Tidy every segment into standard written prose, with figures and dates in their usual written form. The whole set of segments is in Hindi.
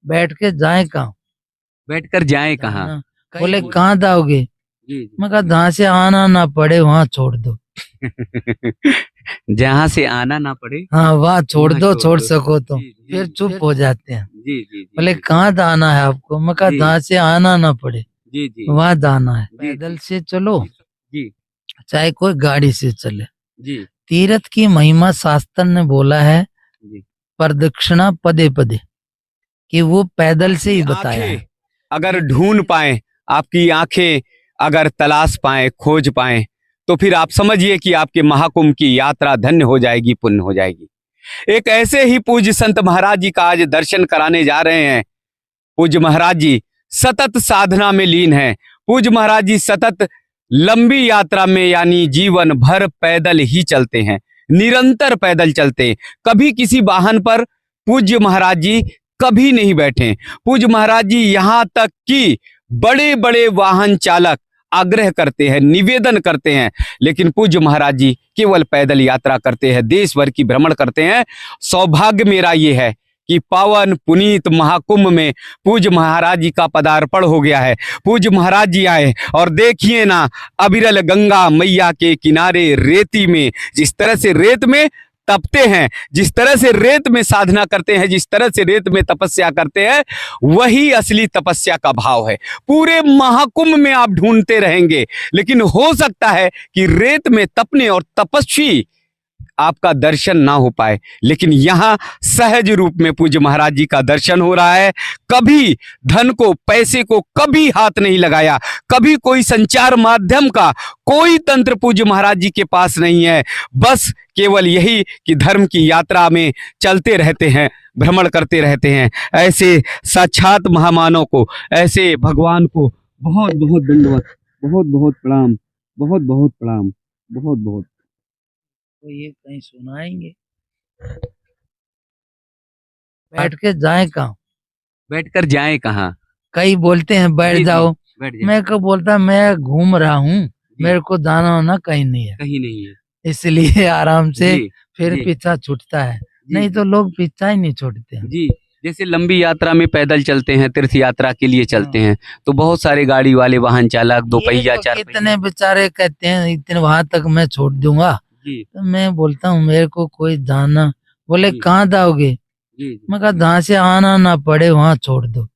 बैठ के जाए कहाँ? बैठकर जाए कहाँ? जाना। बोले कहाँ जाओगे? जी मैं कहा जहाँ से आना ना पड़े वहाँ छोड़ दो। जहाँ से आना ना पड़े हाँ वहाँ छोड़ वहाँ दो, छोड़ छोड़ दो। सको तो। जी, जी, फिर जी, चुप हो जाते हैं। जी जी जी बोले जी कहाँ जाना है आपको? मैं कहा जी जहाँ से आना ना पड़े जी जी वहाँ जाना है। जी पैदल से चलो जी चाहे कोई गाड़ी से चले, जी तीर्थ की महिमा शास्त्र ने बोला है जी। प्रदक्षिणा पदे पदे, कि वो पैदल से ही बताया है। अगर ढूंढ पाए, आपकी आंखें अगर तलाश पाए, खोज पाए, तो फिर आप समझिए कि आपके महाकुंभ की यात्रा धन्य हो जाएगी, पुण्य हो जाएगी। एक ऐसे ही पूज्य संत महाराज जी का आज दर्शन कराने जा रहे हैं। पूज्य महाराज जी सतत साधना में लीन हैं। पूज्य महाराज जी सतत लंबी यात्रा में यानी जीवन भर पैदल ही चलते हैं, निरंतर पैदल चलते हैं। कभी किसी वाहन पर पूज्य महाराज जी कभी नहीं बैठे। पूज्य महाराज जी यहाँ तक कि बड़े बड़े वाहन चालक आग्रह करते हैं, निवेदन करते हैं, लेकिन पूज्य महाराज जी केवल पैदल यात्रा करते हैं, देश भर की भ्रमण करते हैं। सौभाग्य मेरा ये है कि पावन पुनीत महाकुंभ में पूज्य महाराज जी का पदार्पण हो गया है। पूज्य महाराज जी आए और देखिए ना, अविरल गंगा मैया के किनारे रेती में जिस तरह से रेत में तपते हैं, जिस तरह से रेत में साधना करते हैं, जिस तरह से रेत में तपस्या करते हैं, वही असली तपस्या का भाव है। पूरे महाकुंभ में आप ढूंढते रहेंगे, लेकिन हो सकता है कि रेत में तपने और तपस्वी आपका दर्शन ना हो पाए, लेकिन यहां सहज रूप में पूज्य महाराज जी का दर्शन हो रहा है। कभी धन को, पैसे को कभी हाथ नहीं लगाया, कभी कोई संचार माध्यम का कोई तंत्र पूज्य महाराज जी के पास नहीं है। बस केवल यही कि धर्म की यात्रा में चलते रहते हैं, भ्रमण करते रहते हैं। ऐसे साक्षात महामानव को, ऐसे भगवान को बहुत बहुत दंडवत, बहुत बहुत प्रणाम, बहुत बहुत प्रणाम, बहुत बहुत। तो ये कहीं सुनाएंगे? बैठ के जाए कहाँ? बैठकर जाए कहाँ? कई बोलते हैं बैठ जी, जी, जाओ। बैठ जाए। मैं को बोलता मैं घूम रहा हूँ, मेरे को जाना होना कहीं नहीं है, कहीं नहीं है। इसलिए आराम से जी, फिर जी, पीछा छूटता है। जी, नहीं जी, तो लोग पीछा ही नहीं छोड़ते हैं। जी। जैसे लंबी यात्रा में पैदल चलते हैं, तीर्थ यात्रा के लिए चलते हैं, तो बहुत सारे गाड़ी वाले, वाहन चालक, दो ये पहिया, तो चार कितने पहिया। बेचारे कहते हैं इतने वहां तक मैं छोड़ दूंगा, जी, तो मैं बोलता हूँ मेरे को कोई जाना। बोले जी, कहाँ जाओगे? जी, जी। मैं कहा जहाँ से आना ना पड़े वहाँ छोड़ दो।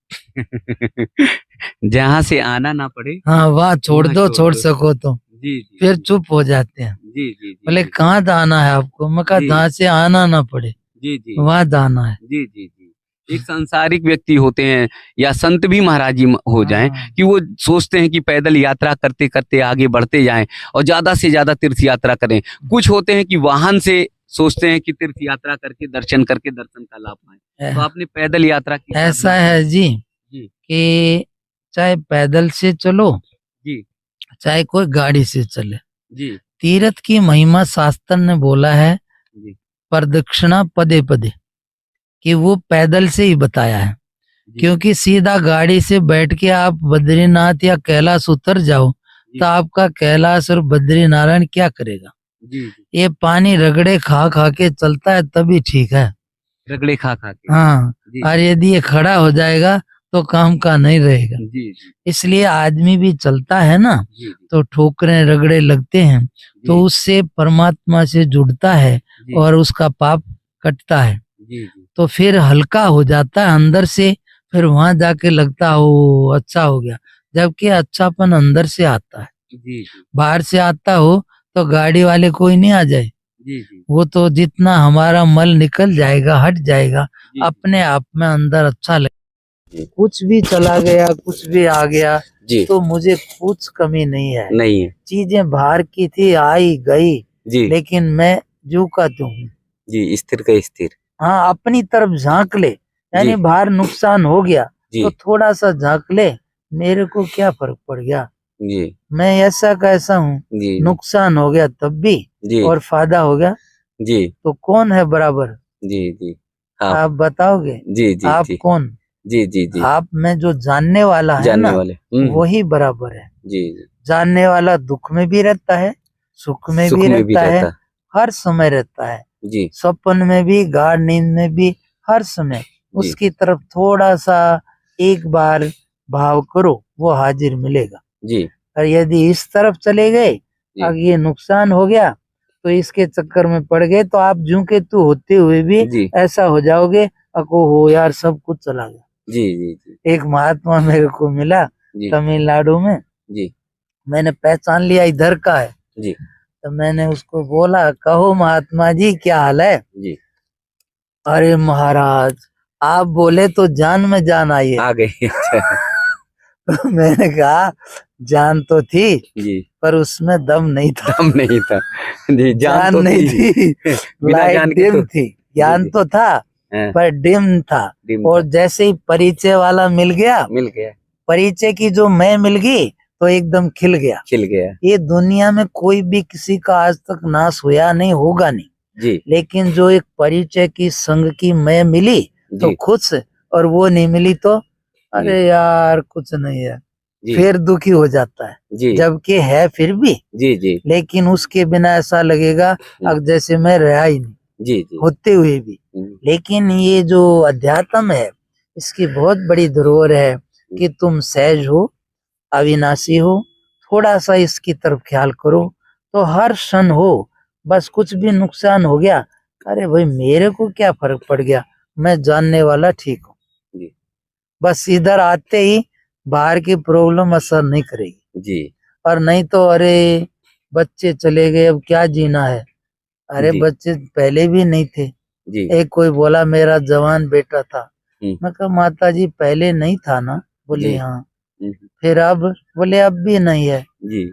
जहाँ से आना ना पड़े हाँ वहाँ छोड़ वहाँ दो, छोड़ छोड़ दो। सको तो। जी, जी, फिर जी, चुप हो जाते हैं। जी, जी, जी, बोले जी, कहाँ जाना है आपको? मैं कहा जी, जहाँ से आना ना पड़े जी, जी, वहाँ जाना है। जी, जी, जी। एक सांसारिक व्यक्ति होते हैं या संत भी महाराज जी हो जाएं, हाँ। कि वो सोचते हैं कि पैदल यात्रा करते करते आगे बढ़ते जाएं और ज्यादा से ज्यादा तीर्थ यात्रा करें। कुछ होते हैं कि वाहन से सोचते हैं कि तीर्थ यात्रा करके दर्शन का लाभ पाएं। तो आपने पैदल यात्रा की ऐसा है जी जी कि चाहे पैदल से चलो जी चाहे कोई गाड़ी से चले, जी तीर्थ की महिमा शास्त्र ने बोला है जी प्रदक्षिणा पदे पदे, कि वो पैदल से ही बताया है। जी क्योंकि सीधा गाड़ी से बैठ के आप बद्रीनाथ या कैलाश उतर जाओ तो आपका कैलाश और बद्रीनारायण क्या करेगा? जी जी। ये पानी रगड़े खा खा के चलता है तभी ठीक है। रगड़े खा खा के। हाँ, जी और यदि ये खड़ा हो जाएगा तो काम का नहीं रहेगा। जी जी इसलिए आदमी भी चलता है ना, जी जी तो ठोकरें रगड़े लगते हैं, तो जी उससे परमात्मा से जुड़ता है जी और उसका पाप कटता है, जी जी तो फिर हल्का हो जाता है अंदर से। फिर वहां जाके लगता हो अच्छा हो गया, जबकि अच्छापन अंदर से आता है। जी बाहर से आता हो तो गाड़ी वाले कोई नहीं आ जाए, जी जी वो तो जितना हमारा मल निकल जाएगा, हट जाएगा जी अपने आप में, अंदर अच्छा लगेगा। जी कुछ भी चला गया, कुछ भी आ गया, जी तो मुझे कुछ कमी नहीं है। नहीं है। चीजें बाहर की थी, आई गई, जी लेकिन मैं जू का त्यों हूँ। जी, स्थिर का स्थिर। हाँ, अपनी तरफ झांक ले, यानी जी बाहर नुकसान हो गया जी तो थोड़ा सा झांक ले, मेरे को क्या फर्क पड़ गया, जी मैं ऐसा कैसा हूँ। जी नुकसान हो गया तब भी जी और फायदा हो गया जी तो कौन है बराबर? जी जी आप बताओगे? जी जी आप जी कौन? जी जी जी आप में जो जानने वाला है जानने ना, वाले। वही बराबर है। जी जी जानने वाला दुख में भी रहता है, सुख में सुख भी में भी रहता है, रहता। हर समय रहता है, जी स्वप्न में भी, गाढ़ नींद में भी, हर समय। उसकी तरफ थोड़ा सा एक बार भाव करो, वो हाजिर मिलेगा। जी और यदि इस तरफ चले गए, जी। अब ये नुकसान हो गया, तो इसके चक्कर में पड़ गए तो आप ज्यों के तू होते हुए भी जी ऐसा हो जाओगे, अको हो यार सब कुछ चला गया। जी जी जी एक महात्मा मेरे को मिला जी तमिलनाडु में, जी मैंने पहचान लिया इधर का है, जी तो मैंने उसको बोला, कहो महात्मा जी क्या हाल है? जी। अरे महाराज, आप बोले तो जान में जान आई है। आ गई। अच्छा। तो मैंने कहा जान तो थी, जी। पर उसमें दम नहीं था। दम नहीं था। जी, जान तो नहीं थी। थी, बिना लाइट जान के डिम तो थी। ज्ञान जी। तो था हाँ, पर डिम था। डिम और था। जैसे ही परिचय वाला मिल गया, मिल गया, परिचय की जो मैं मिल गई, तो एकदम खिल गया। खिल गया। ये दुनिया में कोई भी किसी का आज तक नाश हुआ नहीं, होगा नहीं, जी लेकिन जो एक परिचय की संग की मैं मिली तो जी खुश, और वो नहीं मिली तो जी अरे यार कुछ नहीं है, जी फिर दुखी हो जाता है। जी जबकि है फिर भी, जी जी लेकिन उसके बिना ऐसा लगेगा अब जैसे मैं रहा ही नहीं, जी जी। होते हुए भी। लेकिन ये जो अध्यात्म है, इसकी बहुत बड़ी धरोहर है कि तुम सहज हो, अविनाशी हो। थोड़ा सा इसकी तरफ ख्याल करो तो हर क्षण हो, बस कुछ भी नुकसान हो गया, अरे भाई मेरे को क्या फर्क पड़ गया, मैं जानने वाला ठीक हूँ। जी बस इधर आते ही बाहर की प्रॉब्लम असर नहीं करेगी। जी और नहीं तो अरे बच्चे चले गए, अब क्या जीना है? अरे जी बच्चे पहले भी नहीं थे। जी। एक कोई बोला मेरा जवान बेटा था, हम्म, मैं कहा माता जी पहले नहीं था ना? बोले जी हाँ। हम्म, फिर अब? बोले अब भी नहीं है। जी